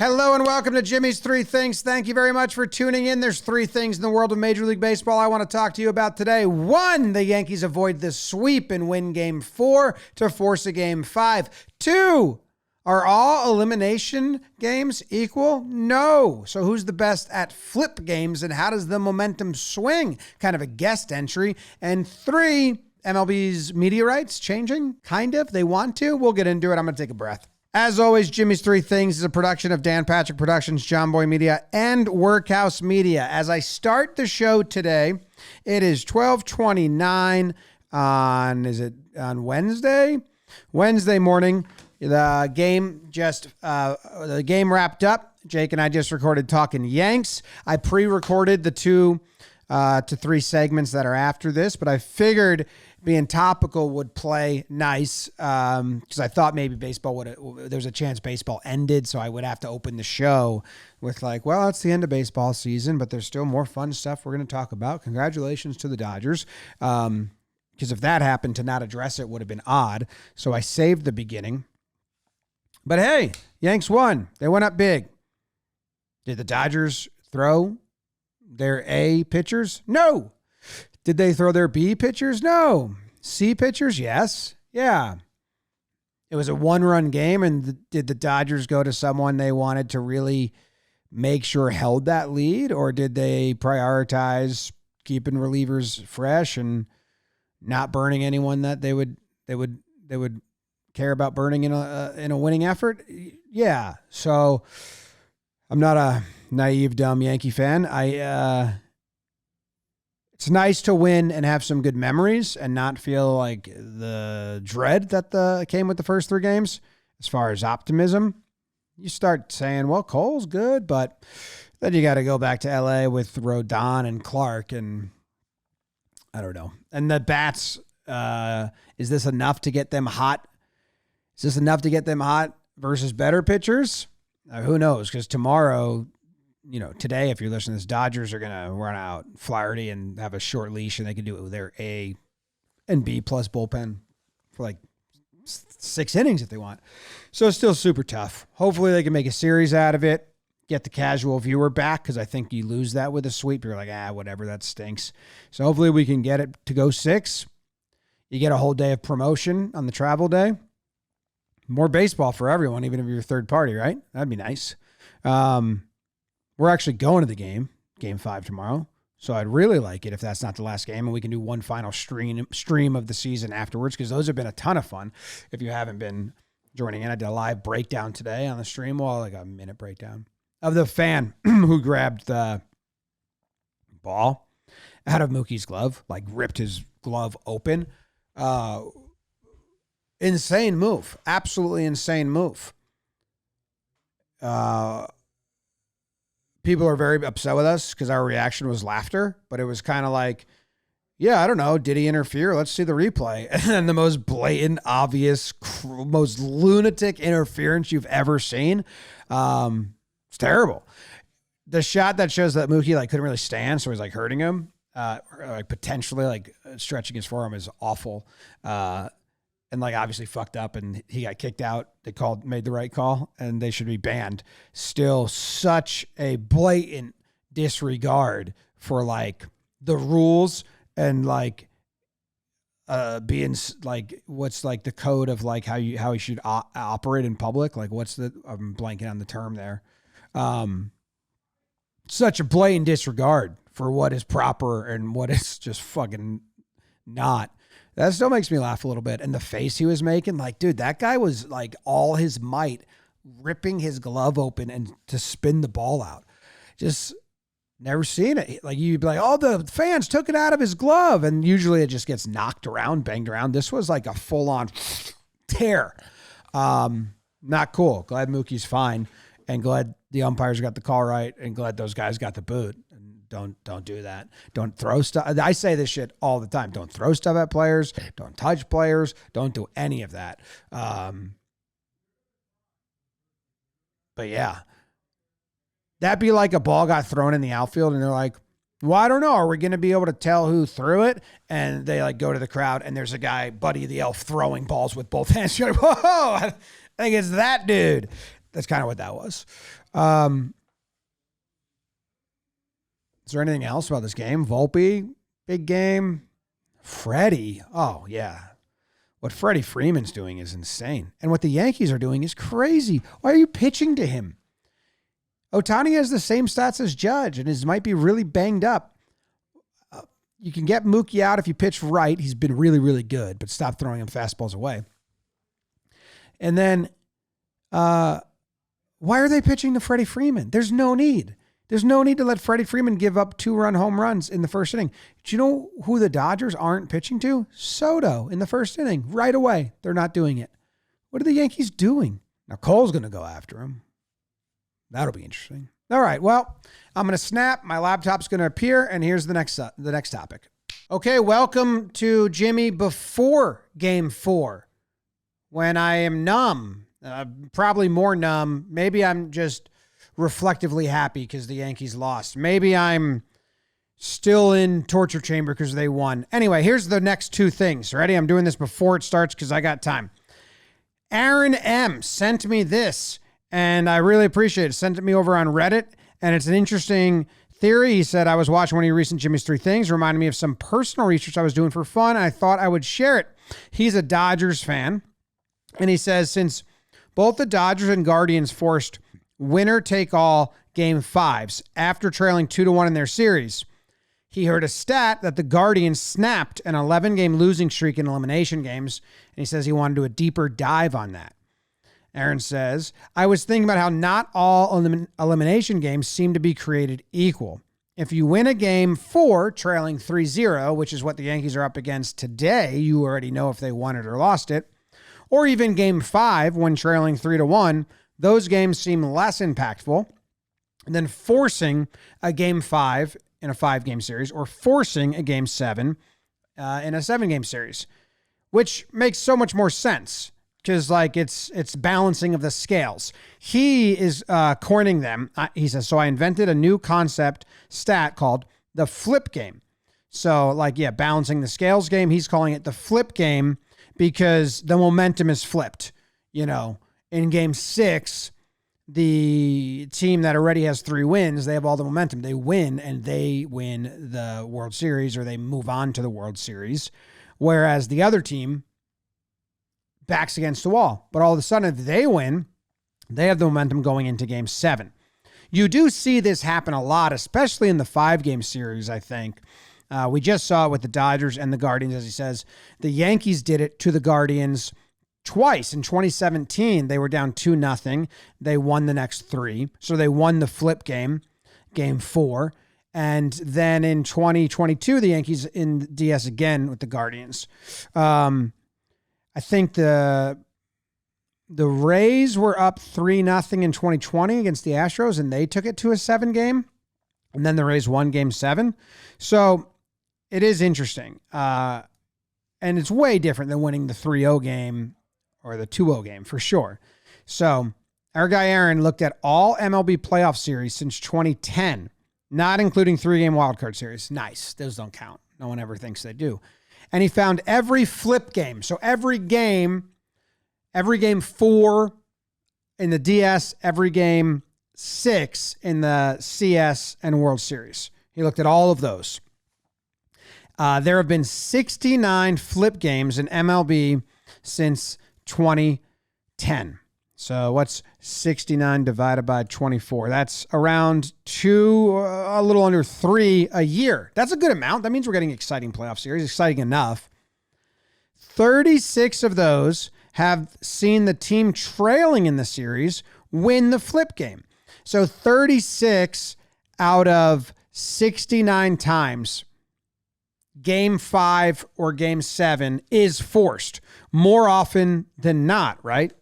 Hello and welcome to Jimmy's Three Things. Thank you very much for tuning in. There's three things in the world of Major League Baseball I want to talk to you about today. One, the Yankees avoid the sweep and win Game 4 to force a Game 5. Two, are all elimination games equal? No. So who's the best at flip games and how does the momentum swing? Kind of a guest entry. And three, MLB's media rights changing? Kind of. They want to. We'll get into it. I'm going to take a breath. As always, Jimmy's Three Things is a production of Dan Patrick Productions, Jomboy Media, and Workhouse Media. As I start the show today, it is 12:29 on Wednesday? Wednesday morning. The game wrapped up. Jake and I just recorded Talkin Yanks. I pre-recorded the 2 to 3 segments that are after this, but I figured being topical would play nice because I thought maybe there's a chance baseball ended, so I would have to open the show with well, it's the end of baseball season, but there's still more fun stuff we're going to talk about. Congratulations to the Dodgers. Because if that happened, to not address it would have been odd. So I saved the beginning. But hey, Yanks won. They went up big. Did the Dodgers throw their A pitchers? No. Did they throw their B pitchers? No. C pitchers? Yes. Yeah. It was a 1-run game, and did the Dodgers go to someone they wanted to really make sure held that lead, or did they prioritize keeping relievers fresh and not burning anyone that they would care about burning in a winning effort? Yeah. So I'm not a naive, dumb Yankee fan. It's nice to win and have some good memories and not feel like the dread that came with the first 3 games. As far as optimism, you start saying, well, Cole's good, but then you got to go back to LA with Rodon and Clark, and I don't know. And the bats, is this enough to get them hot? Is this enough to get them hot versus better pitchers? Who knows? Because tomorrow, today, if you're listening to this, Dodgers are going to run out Flaherty and have a short leash, and they can do it with their A and B plus bullpen for 6 innings if they want. So it's still super tough. Hopefully they can make a series out of it, get the casual viewer back, because I think you lose that with a sweep. You're like, whatever, that stinks. So hopefully we can get it to go 6. You get a whole day of promotion on the travel day. More baseball for everyone, even if you're third party, right? That'd be nice. We're actually going to the game 5 tomorrow. So I'd really like it if that's not the last game, and we can do one final stream of the season afterwards, because those have been a ton of fun. If you haven't been joining in, I did a live breakdown today on the stream wall, a minute breakdown of the fan who grabbed the ball out of Mookie's glove, ripped his glove open. Insane move. Absolutely insane move. People are very upset with us because our reaction was laughter, but it was kind of I don't know. Did he interfere? Let's see the replay. And then the most blatant, obvious, most lunatic interference you've ever seen. It's terrible. The shot that shows that Mookie couldn't really stand, so he's hurting him, potentially stretching his forearm is awful. And obviously fucked up, and he got kicked out. They made the right call, and they should be banned. Still such a blatant disregard for the rules and being what's the code of how he should operate in public. I'm blanking on the term there. Such a blatant disregard for what is proper and what is just fucking not. That still makes me laugh a little bit. And the face he was making, dude, that guy was all his might ripping his glove open and to spin the ball out. Just never seen it. You'd be oh, the fans took it out of his glove. And usually it just gets knocked around, banged around. This was a full-on tear. Not cool. Glad Mookie's fine, and glad the umpires got the call right, and glad those guys got the boot. Don't do that. Don't throw stuff. I say this shit all the time. Don't throw stuff at players. Don't touch players. Don't do any of that. But yeah, that'd be a ball got thrown in the outfield and they're well, I don't know. Are we going to be able to tell who threw it? And they go to the crowd and there's a guy, Buddy the Elf, throwing balls with both hands. You're whoa, I think it's that dude. That's kind of what that was. Is there anything else about this game? Volpe, big game. Freddie, oh yeah. What Freddie Freeman's doing is insane. And what the Yankees are doing is crazy. Why are you pitching to him? Ohtani has the same stats as Judge and might be really banged up. You can get Mookie out if you pitch right. He's been really, really good, but stop throwing him fastballs away. And then, why are they pitching to Freddie Freeman? There's no need. There's no need to let Freddie Freeman give up 2-run home runs in the first inning. Do you know who the Dodgers aren't pitching to? Soto in the first inning. Right away. They're not doing it. What are the Yankees doing? Now, Cole's going to go after him. That'll be interesting. All right, well, I'm going to snap. My laptop's going to appear, and here's the next topic. Okay, welcome to Jimmy before Game 4, when I am numb, probably more numb. Maybe I'm just reflectively happy because the Yankees lost. Maybe I'm still in torture chamber because they won. Anyway, here's the next two things. Ready? I'm doing this before it starts because I got time. Aaron M. sent me this, and I really appreciate it. Sent it me over on Reddit, and it's an interesting theory. He said, I was watching one of your recent Jimmy's 3 Things. Reminded me of some personal research I was doing for fun, and I thought I would share it. He's a Dodgers fan, and he says, since both the Dodgers and Guardians forced winner-take-all Game 5s after trailing 2-1 in their series, he heard a stat that the Guardians snapped an 11-game losing streak in elimination games, and he says he wanted to do a deeper dive on that. Aaron says, I was thinking about how not all elimination games seem to be created equal. If you win a Game 4 trailing 3-0, which is what the Yankees are up against today, you already know if they won it or lost it, or even Game 5 when trailing 3-1, those games seem less impactful than forcing a Game 5 in a 5-game series or forcing a Game 7 in a 7-game series, which makes so much more sense because like it's balancing of the scales. He is coining them. He says, so I invented a new concept stat called the flip game. So like, yeah, balancing the scales game. He's calling it the flip game because the momentum is flipped, you know. In Game 6, the team that already has 3 wins, they have all the momentum. They win, and they win the World Series, or they move on to the World Series, whereas the other team backs against the wall. But all of a sudden, if they win, they have the momentum going into Game 7. You do see this happen a lot, especially in the 5-game series, I think. We just saw it with the Dodgers and the Guardians, as he says. The Yankees did it to the Guardians twice. In 2017, they were down 2-0. They won the next 3. So they won the flip game, Game 4. And then in 2022, the Yankees in DS again with the Guardians. I think the Rays were up 3-0 in 2020 against the Astros, and they took it to a 7-game. And then the Rays won Game 7. So it is interesting. And it's way different than winning the 3-0 game or the 2-0 game for sure. So our guy Aaron looked at all MLB playoff series since 2010, not including 3-game wildcard series. Nice. Those don't count. No one ever thinks they do. And he found every flip game. So every game 4 in the DS, every game 6 in the CS and World Series. He looked at all of those. There have been 69 flip games in MLB since 2010. So what's 69 divided by 24? That's around a little under 3 a year. That's a good amount. That means we're getting exciting playoff series, exciting enough. 36 of those have seen the team trailing in the series win the flip game. So 36 out of 69 times, Game 5 or Game 7 is forced more often than not, right?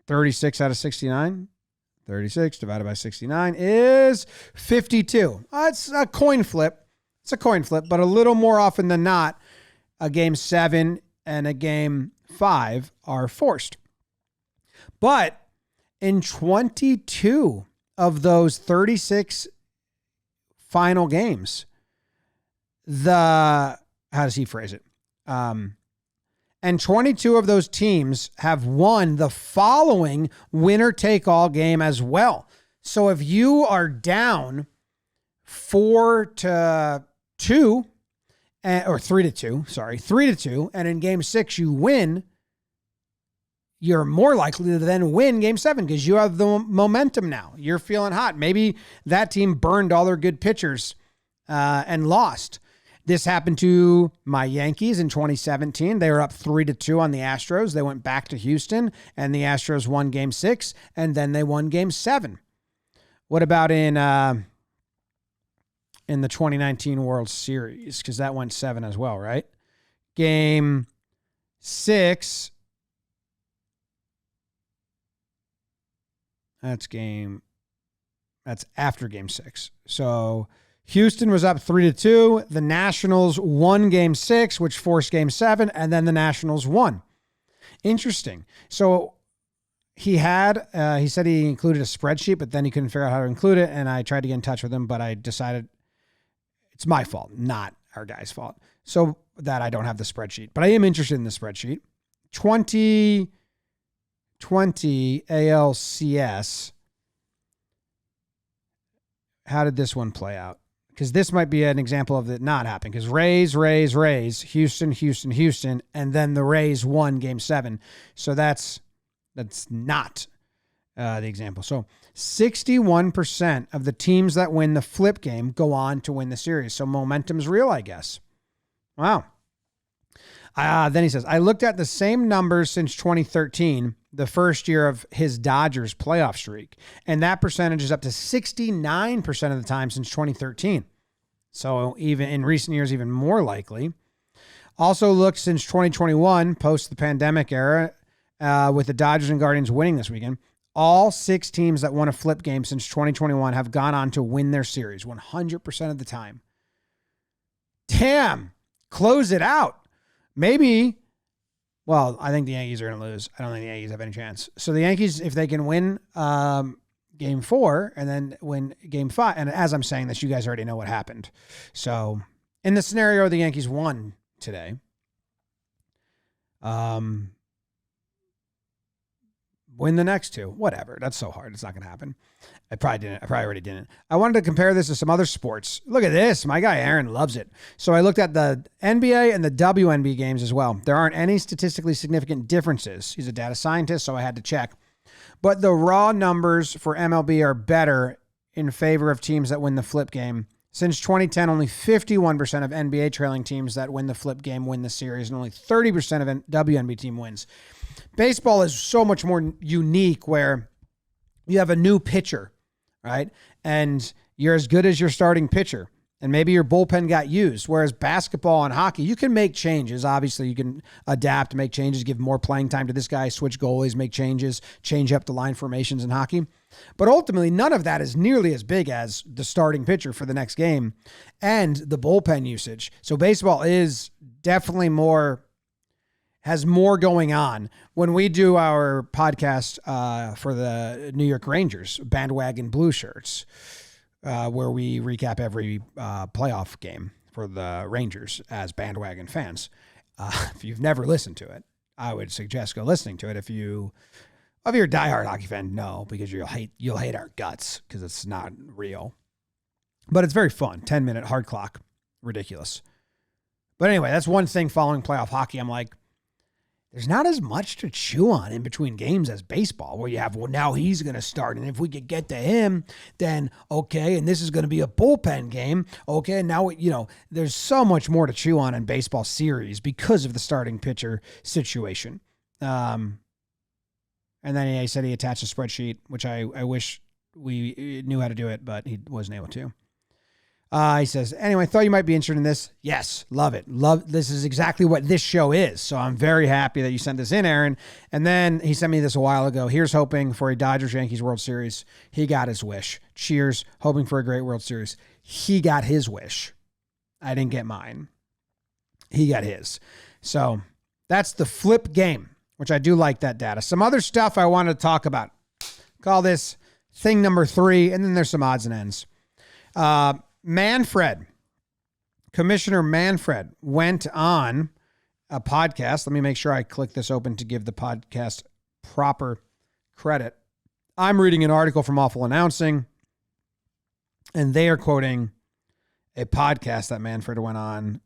36 out of 69. 36 divided by 69 is 52. It's a coin flip. It's a coin flip, but a little more often than not, a Game 7 and a Game 5 are forced. But in 22 of those 36 final games, how does he phrase it? And 22 of those teams have won the following winner-take-all game as well. So if you are down 4-2, or 3-2, and in game 6 you win, you're more likely to then win game 7 because you have the momentum now. You're feeling hot. Maybe that team burned all their good pitchers and lost. This happened to my Yankees in 2017. They were up 3-2 on the Astros. They went back to Houston, and the Astros won game 6, and then they won game 7. What about in the 2019 World Series? Because that went 7 as well, right? Game 6. That's after game 6. So Houston was up 3-2. The Nationals won game 6, which forced game 7, and then the Nationals won. Interesting. So he said he included a spreadsheet, but then he couldn't figure out how to include it, and I tried to get in touch with him, but I decided it's my fault, not our guy's fault, so that I don't have the spreadsheet. But I am interested in the spreadsheet. 2020 ALCS. How did this one play out? Because this might be an example of it not happening. Because Rays, Houston, and then the Rays won game 7. So that's not the example. So 61% of the teams that win the flip game go on to win the series. So momentum's real, I guess. Wow. Then he says, I looked at the same numbers since 2013, the first year of his Dodgers playoff streak, and that percentage is up to 69% of the time since 2013. So even in recent years, even more likely. Also looked since 2021, post the pandemic era, with the Dodgers and Guardians winning this weekend. All 6 teams that won a flip game since 2021 have gone on to win their series 100% of the time. Damn, close it out. Maybe, well, I think the Yankees are going to lose. I don't think the Yankees have any chance. So the Yankees, if they can win game 4 and then win game 5, and as I'm saying this, you guys already know what happened. So in the scenario the Yankees won today, win the next 2. Whatever. That's so hard. It's not going to happen. I probably already didn't. I wanted to compare this to some other sports. Look at this. My guy Aaron loves it. So I looked at the NBA and the WNBA games as well. There aren't any statistically significant differences. He's a data scientist, so I had to check. But the raw numbers for MLB are better in favor of teams that win the flip game. Since 2010, only 51% of NBA trailing teams that win the flip game win the series, and only 30% of WNBA team wins. Baseball is so much more unique where you have a new pitcher, right? And you're as good as your starting pitcher. And maybe your bullpen got used. Whereas basketball and hockey, you can make changes. Obviously, you can adapt, make changes, give more playing time to this guy, switch goalies, make changes, change up the line formations in hockey. But ultimately, none of that is nearly as big as the starting pitcher for the next game and the bullpen usage. So baseball is definitely has more going on. When we do our podcast for the New York Rangers, Bandwagon Blue Shirts, where we recap every playoff game for the Rangers as bandwagon fans. If you've never listened to it, I would suggest go listening to it. If you're a diehard hockey fan, no, because you'll hate our guts because it's not real. But it's very fun. 10-minute hard clock. Ridiculous. But anyway, that's one thing following playoff hockey. I'm like, there's not as much to chew on in between games as baseball, where you have, well, now he's going to start. And if we could get to him, then okay. And this is going to be a bullpen game. Okay. And now, there's so much more to chew on in baseball series because of the starting pitcher situation. And then he said he attached a spreadsheet, which I wish we knew how to do it, but he wasn't able to. He says, anyway, thought you might be interested in this. Yes, love it. This is exactly what this show is. So I'm very happy that you sent this in, Aaron. And then he sent me this a while ago. Here's hoping for a Dodgers-Yankees World Series. He got his wish. Cheers. Hoping for a great World Series. He got his wish. I didn't get mine. He got his. So that's the flip game, which I do like that data. Some other stuff I wanted to talk about. Call this thing number 3, and then there's some odds and ends. Commissioner Manfred went on a podcast. Let me make sure I click this open to give the podcast proper credit. I'm reading an article from Awful Announcing, and they are quoting a podcast that Manfred went on.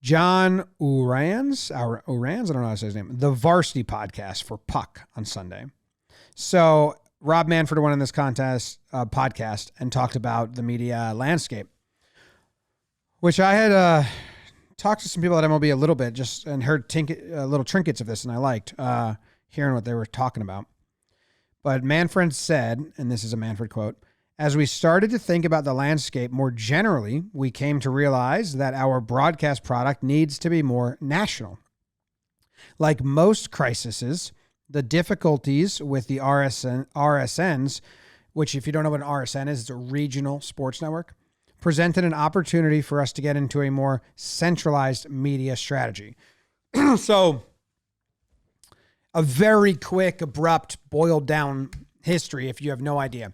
John Ourans, I don't know how to say his name, the Varsity Podcast for Puck on Sunday. So Rob Manfred went on this podcast and talked about the media landscape, which I had talked to some people at MLB a little bit just and heard little trinkets of this, and I liked hearing what they were talking about. But Manfred said, and this is a Manfred quote, "As we started to think about the landscape more generally, we came to realize that our broadcast product needs to be more national. Like most crises, the difficulties with the RSNs, which if you don't know what an RSN is, it's a regional sports network, presented an opportunity for us to get into a more centralized media strategy." So a very quick, abrupt, boiled down history if you have no idea.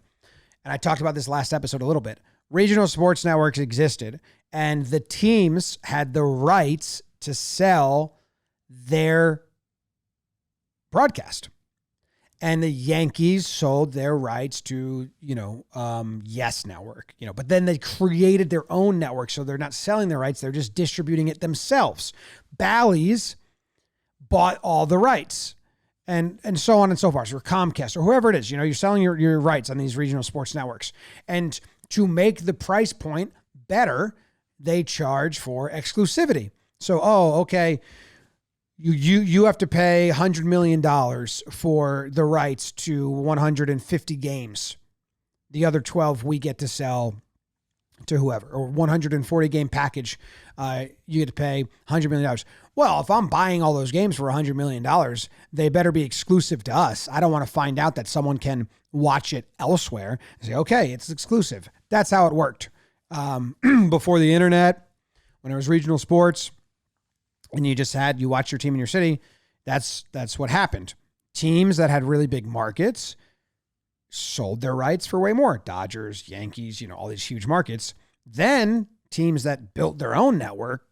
And I talked about this last episode a little bit. Regional sports networks existed, and the teams had the rights to sell their broadcast. And the Yankees sold their rights to, Yes Network, but then they created their own network. So they're not selling their rights. They're just distributing it themselves. Bally's bought all the rights and so on and so forth. So Comcast or whoever it is, you're selling your rights on these regional sports networks. And to make the price point better, they charge for exclusivity. So, okay. You have to pay $100 million for the rights to 150 games. The other 12 we get to sell to whoever, or 140 game package. You get to pay $100 million. Well, if I'm buying all those games for $100 million, they better be exclusive to us. I don't want to find out that someone can watch it elsewhere and say, okay, it's exclusive. That's how it worked. Before the internet, when it was regional sports, and you watch your team in your city, that's what happened. Teams that had really big markets sold their rights for way more. Dodgers, Yankees, all these huge markets. Then teams that built their own network,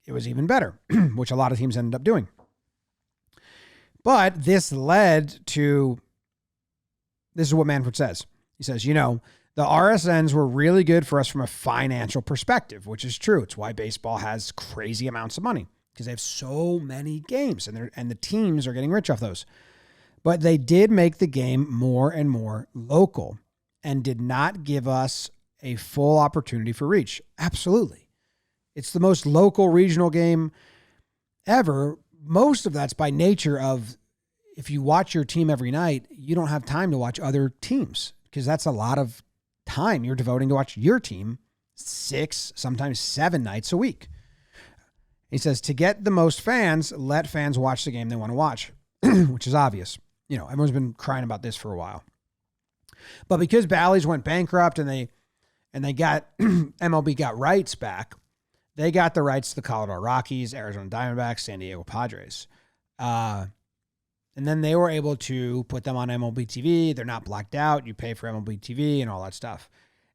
it was even better, which a lot of teams ended up doing. But this led to, this is what Manfred says. He says, the RSNs were really good for us from a financial perspective, which is true. It's why baseball has crazy amounts of money, because they have so many games and the teams are getting rich off those. But they did make the game more and more local and did not give us a full opportunity for reach. Absolutely. It's the most local regional game ever. Most of that's by nature of, if you watch your team every night, you don't have time to watch other teams, because that's a lot of time you're devoting to watch your team 6, sometimes 7 nights a week. He says, to get the most fans, let fans watch the game they want to watch, which is obvious. Everyone's been crying about this for a while. But because Bally's went bankrupt and they got MLB got rights back, they got the rights to the Colorado Rockies, Arizona Diamondbacks, San Diego Padres. And then they were able to put them on MLB TV. They're not blacked out. You pay for MLB TV and all that stuff.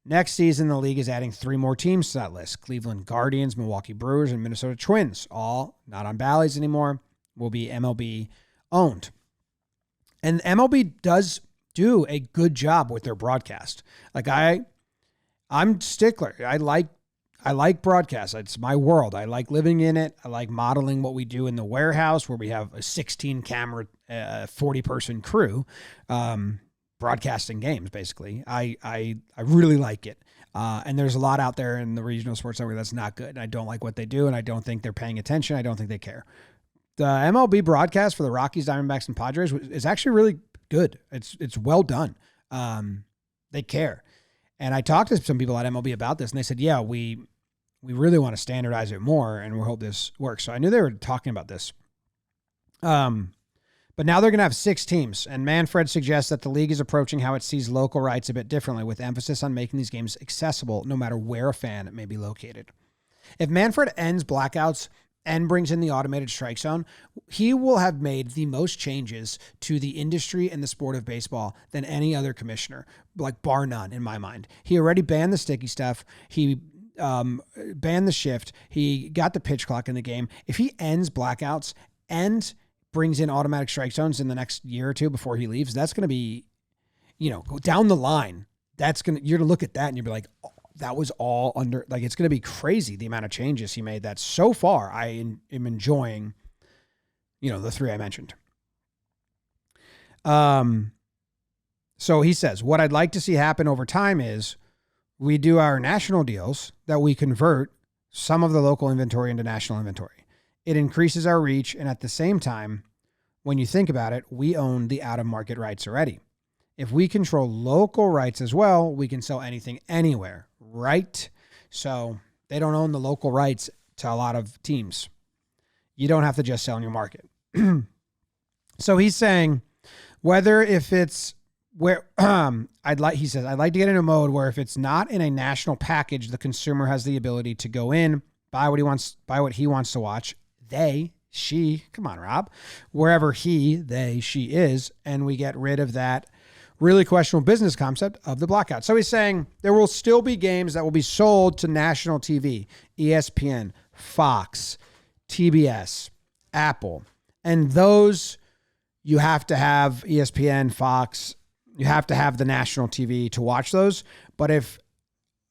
Next season, the league is adding 3 more teams to that list. Cleveland Guardians, Milwaukee Brewers, and Minnesota Twins. All not on Bally's anymore. Will be MLB owned. And MLB does do a good job with their broadcast. Like I'm stickler. I like broadcast. It's my world. I like living in it. I like modeling what we do in the warehouse, where we have a 16 camera, 40 person crew, broadcasting games. Basically, I really like it. And there's a lot out there in the regional sports network that's not good. I don't like what they do, and I don't think they're paying attention. I don't think they care. The MLB broadcast for the Rockies, Diamondbacks, and Padres is actually really good. It's well done. They care. And I talked to some people at MLB about this, and they said, yeah, we really want to standardize it more, and we hope this works. So I knew they were talking about this. But now they're going to have 6 teams, and Manfred suggests that the league is approaching how it sees local rights a bit differently, with emphasis on making these games accessible no matter where a fan may be located. If Manfred ends blackouts and brings in the automated strike zone, he will have made the most changes to the industry and the sport of baseball than any other commissioner, like bar none in my mind. He already banned the sticky stuff. He banned the shift. He got the pitch clock in the game. If he ends blackouts and brings in automatic strike zones in the next year or two before he leaves, that's going to be, go down the line. You're going to look at that and you'll be like, oh, that was all under, like, it's going to be crazy the amount of changes he made that so far I am enjoying, the three I mentioned. So he says, what I'd like to see happen over time is we do our national deals that we convert some of the local inventory into national inventory. It increases our reach. And at the same time, when you think about it, we own the out-of-market rights already. If we control local rights as well, we can sell anything anywhere, right? So they don't own the local rights to a lot of teams. You don't have to just sell in your market. So he's saying he says, I'd like to get in a mode where if it's not in a national package, the consumer has the ability to go in, buy what he wants to watch. Come on, Rob, wherever she is, and we get rid of that really questionable business concept of the blackout. So he's saying there will still be games that will be sold to national TV, ESPN, Fox, TBS, Apple, and those you have to have ESPN, Fox, you have to have the national TV to watch those. And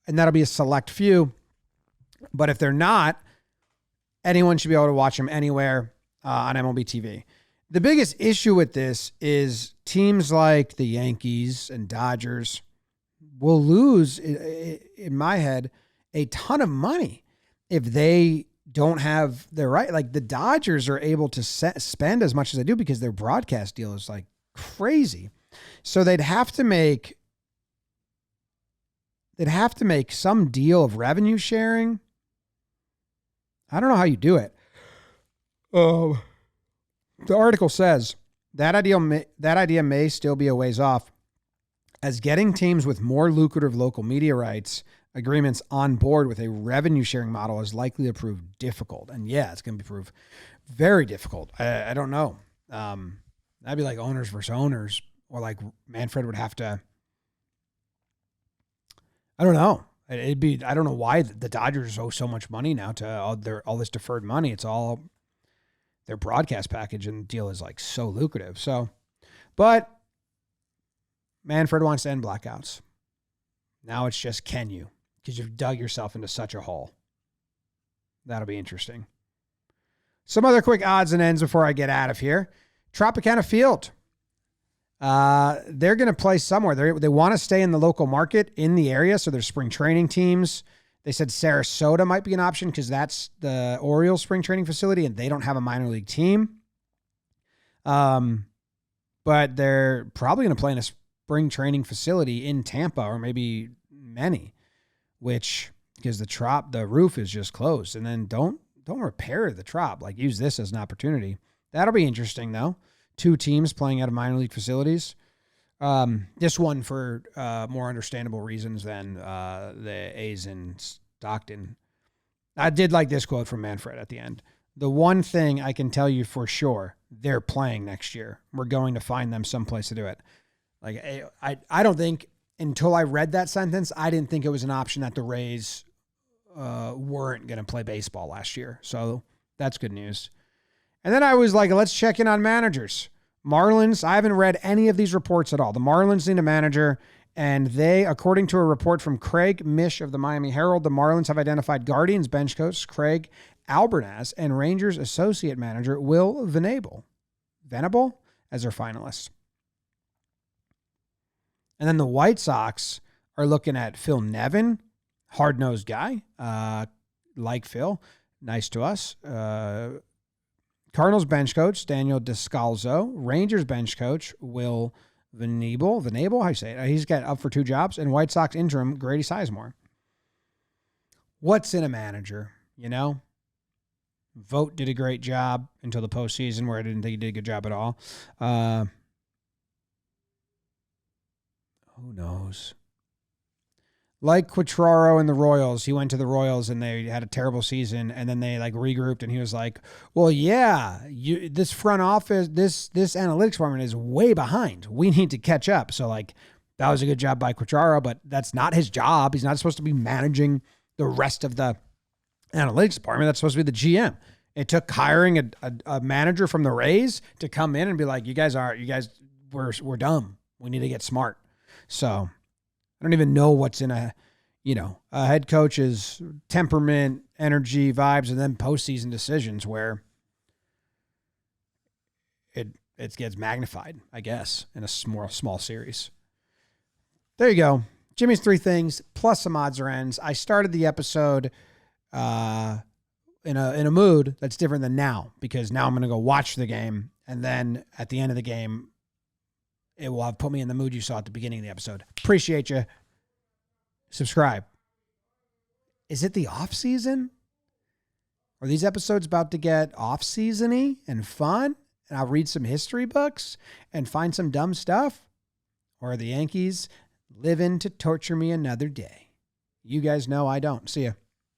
that'll be a select few, but if they're not, anyone should be able to watch them anywhere on MLB TV. The biggest issue with this is teams like the Yankees and Dodgers will lose, in my head, a ton of money if they don't have their right. Like the Dodgers are able to spend as much as they do because their broadcast deal is like crazy. So they'd have to make some deal of revenue sharing. I don't know how you do it. The article says that idea may still be a ways off, as getting teams with more lucrative local media rights agreements on board with a revenue sharing model is likely to prove difficult. And yeah, it's going to prove very difficult. I don't know. That'd be like owners versus owners, or like Manfred would have to. I don't know. I don't know why the Dodgers owe so much money now to all this deferred money. It's all their broadcast package, and the deal is like so lucrative. So, but Manfred wants to end blackouts. Now it's just, can you? Because you've dug yourself into such a hole. That'll be interesting. Some other quick odds and ends before I get out of here. Tropicana Field. They're going to play somewhere. They want to stay in the local market in the area, so there's spring training teams. They said Sarasota might be an option because that's the Orioles spring training facility, and they don't have a minor league team. But they're probably going to play in a spring training facility in Tampa, or maybe many, because the roof is just closed. And then don't repair the trop. Like, use this as an opportunity. That'll be interesting, though. 2 teams playing out of minor league facilities. This one for more understandable reasons than the A's in Stockton. I did like this quote from Manfred at the end. The one thing I can tell you for sure, they're playing next year. We're going to find them someplace to do it. Like, I don't think, until I read that sentence, I didn't think it was an option that the Rays weren't going to play baseball last year. So that's good news. And then I was like, let's check in on managers. Marlins, I haven't read any of these reports at all. The Marlins need a manager, and they, according to a report from Craig Mish of the Miami Herald, the Marlins have identified Guardians bench coach Craig Albernaz and Rangers associate manager Will Venable as their finalists. And then the White Sox are looking at Phil Nevin, hard-nosed guy, like Phil, nice to us. Cardinals bench coach, Daniel Descalzo. Rangers bench coach, Will Venable, how you say it? He's got up for 2 jobs. And White Sox interim, Grady Sizemore. What's in a manager, Vogt did a great job until the postseason, where I didn't think he did a good job at all. Who knows? Like Quatraro and the Royals, he went to the Royals and they had a terrible season, and then they regrouped, and he was like, well, yeah, this front office, this analytics department is way behind. We need to catch up. So that was a good job by Quatraro, but that's not his job. He's not supposed to be managing the rest of the analytics department. That's supposed to be the GM. It took hiring a manager from the Rays to come in and be like, we're dumb. We need to get smart. So I don't even know what's in a head coach's temperament, energy, vibes, and then postseason decisions where it gets magnified, I guess, in a small series. There you go. Jimmy's 3 things plus some odds or ends. I started the episode in a mood that's different than now, because now I'm going to go watch the game, and then at the end of the game, it will have put me in the mood you saw at the beginning of the episode. Appreciate you. Subscribe. Is it the off season? Are these episodes about to get off season-y and fun? And I'll read some history books and find some dumb stuff? Or are the Yankees living to torture me another day? You guys know I don't. See ya.